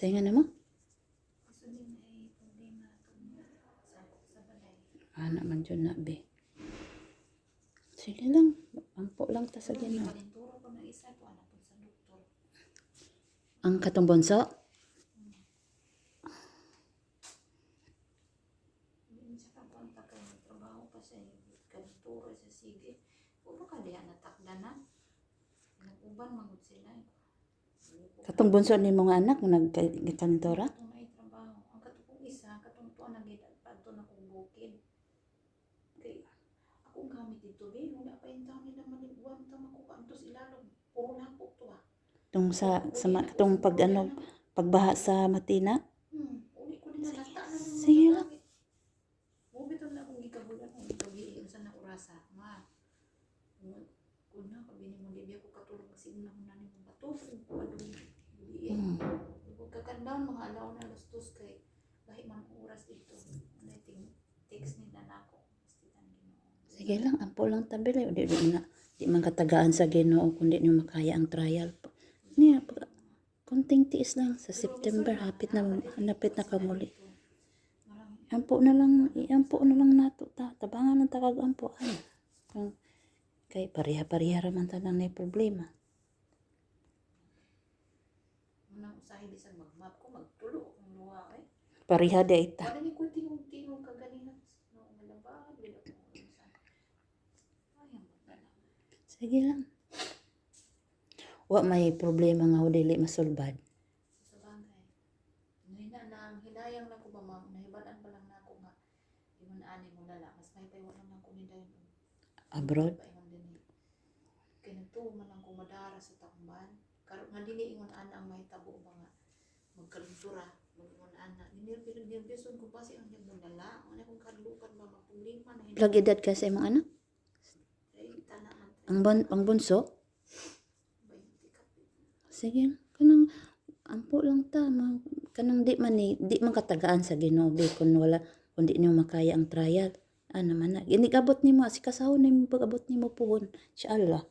Saingan na mo? Gusto din ay problema sa balay. Naman dyan na, be. Sige lang. Ampo lang ta sa Ginoo. Kalinturo ko na isa to anak ko sa doktor. Ang katong bunso? Hindi siya kapunta kay trabaho pa siya kalinturo sa sige. Puro ka diha natakda na. Nag-uban mangud sila. Katong bunso ni mga anak nagkantora? Katong may trabaho. Ang katong isa, katong to nagidad pa to na kong bukid. Kay akong gamit dito be, wala pa yung taon nila maliguan ta makuha to sila log. Puro lapok to ah. Tong katong pagbaha sa Matina? Uli ko din na nata na Sige lang. Mubi to na akong gikabulan mo ito sa na orasa. Ma. Kuna ka bini mo di ko katulong kasi una ko na ni mo bato ko padung. Ko kakandaw mga alaw na alas 2 kay lahi man ko oras dito. Ano text ni na nako. Sige lang, ampo lang tabili. Di man katagaan sa Ginoo kundi niyo makaya ang trial. Niya, konting tiis lang sa September, hapit na kamuli. Ampo na lang nato ta. Tabangan ng takag-ampuan. Kay pareha-pareha raman ta lang na problema. Unang usahay bisan magmap ko magtulo kung luwa eh. Pareha de ita. Wala ni ko tingog kaganina no malaba bila ko minsan. Ayang magdala. Sige lang. Wa may problema nga dili masulbad. Sa bagay. Hinayang lang ko ba nahibalan pa lang nako nga imong ani mo lala mas may tayo lang ko ni dayon. Abroad? Kaya nagtuo man lang ko madara sa takban. Karon nga dili ingon ana ang mahitabo ba nga magkalintura mag-ingon ana. Nervous ko pa si ang mo lala. Ano kung kadlukan ba magproblema na Lag edad ka sa imong anak? Ang bunso? Sige, kanang ampo lang ta, kanang di man katagaan sa Ginoo kung di niyo makaya ang trial. Naman na. Ginigabot nimo asikasahon nimo pag-abot nimo puhon. Inshallah.